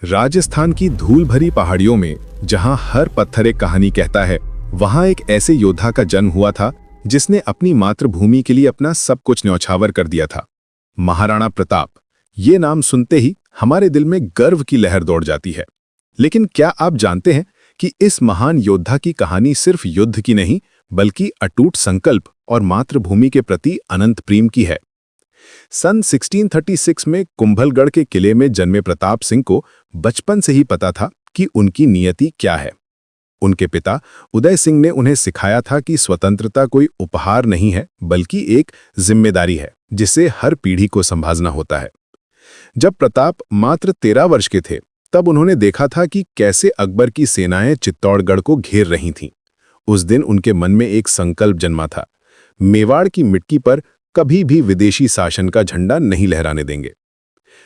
राजस्थान की धूल भरी पहाड़ियों में जहां हर पत्थर एक कहानी कहता है, वहां एक ऐसे योद्धा का जन्म हुआ था जिसने अपनी मातृभूमि के लिए अपना सब कुछ न्यौछावर कर दिया था। महाराणा प्रताप। ये नाम सुनते ही हमारे दिल में गर्व की लहर दौड़ जाती है। लेकिन क्या आप जानते हैं कि इस महान योद्धा की कहानी सिर्फ युद्ध की नहीं, बल्कि अटूट संकल्प और मातृभूमि के प्रति अनंत प्रेम की है। सन 1636 में कुंभलगढ़ के किले में जन्मे प्रताप सिंह को बचपन से ही पता था कि उनकी नियति क्या है। उनके पिता उदय सिंह ने उन्हें सिखाया था कि स्वतंत्रता कोई उपहार नहीं है, बल्कि एक जिम्मेदारी है जिसे हर पीढ़ी को संभालना होता है। जब प्रताप मात्र 13 वर्ष के थे, तब उन्होंने देखा था कि कैसे अकबर की सेनाएं चित्तौड़गढ़ को घेर रही थीं। उस दिन उनके मन में एक संकल्प जन्मा था, मेवाड़ की मिट्टी पर कभी भी विदेशी शासन का झंडा नहीं लहराने देंगे।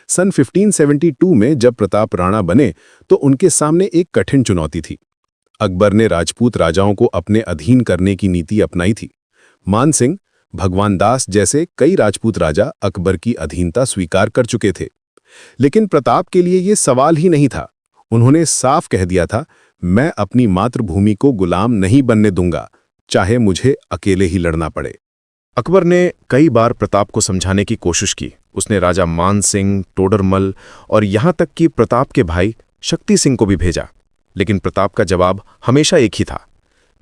सन 1572 में जब प्रताप राणा बने तो उनके सामने एक कठिन चुनौती थी। अकबर ने राजपूत राजाओं को अपने अधीन करने की नीति अपनाई थी। मान सिंह, भगवान दास जैसे कई राजपूत राजा अकबर की अधीनता स्वीकार कर चुके थे। लेकिन प्रताप के लिए ये सवाल ही नहीं था। उन्होंने साफ कह दिया था, मैं अपनी मातृभूमि को गुलाम नहीं बनने दूंगा, चाहे मुझे अकेले ही लड़ना पड़े। अकबर ने कई बार प्रताप को समझाने की कोशिश की। उसने राजा मान सिंह, टोडरमल और यहाँ तक कि प्रताप के भाई शक्ति सिंह को भी भेजा, लेकिन प्रताप का जवाब हमेशा एक ही था,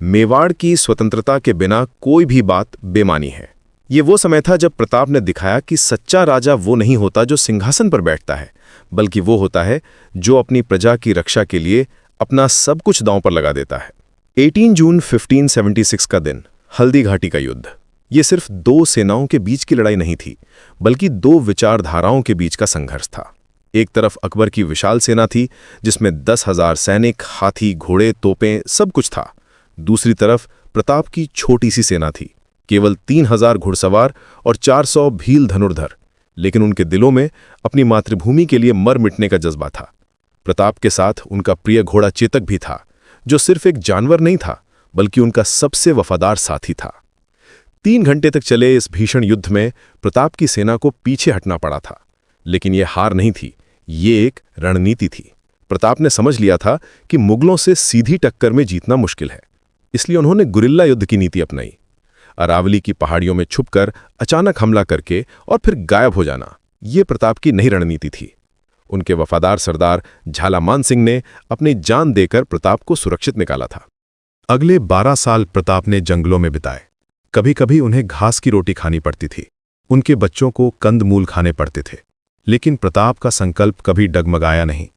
मेवाड़ की स्वतंत्रता के बिना कोई भी बात बेमानी है। ये वो समय था जब प्रताप ने दिखाया कि सच्चा राजा वो नहीं होता जो सिंहासन पर बैठता है, बल्कि वो होता है जो अपनी प्रजा की रक्षा के लिए अपना सब कुछ दांव पर लगा देता है। 18 जून 1576 का दिन, हल्दी घाटी का युद्ध। ये सिर्फ दो सेनाओं के बीच की लड़ाई नहीं थी, बल्कि दो विचारधाराओं के बीच का संघर्ष था। एक तरफ अकबर की विशाल सेना थी जिसमें 10,000 सैनिक, हाथी, घोड़े, तोपें, सब कुछ था। दूसरी तरफ प्रताप की छोटी सी सेना थी, केवल 3,000 घुड़सवार और 400 भील धनुर्धर, लेकिन उनके दिलों में अपनी मातृभूमि के लिए मर मिटने का जज्बा था। प्रताप के साथ उनका प्रिय घोड़ा चेतक भी था, जो सिर्फ एक जानवर नहीं था, बल्कि उनका सबसे वफादार साथी था। 3 घंटे तक चले इस भीषण युद्ध में प्रताप की सेना को पीछे हटना पड़ा था, लेकिन यह हार नहीं थी, ये एक रणनीति थी। प्रताप ने समझ लिया था कि मुगलों से सीधी टक्कर में जीतना मुश्किल है, इसलिए उन्होंने गुरिल्ला युद्ध की नीति अपनाई। अरावली की पहाड़ियों में छुपकर अचानक हमला करके और फिर गायब हो जाना, ये प्रताप की नई रणनीति थी। उनके वफादार सरदार झाला मान सिंह ने अपनी जान देकर प्रताप को सुरक्षित निकाला था। अगले 12 साल प्रताप ने जंगलों में बिताए। कभी कभी उन्हें घास की रोटी खानी पड़ती थी, उनके बच्चों को कंद मूल खाने पड़ते थे, लेकिन प्रताप का संकल्प कभी डगमगाया नहीं।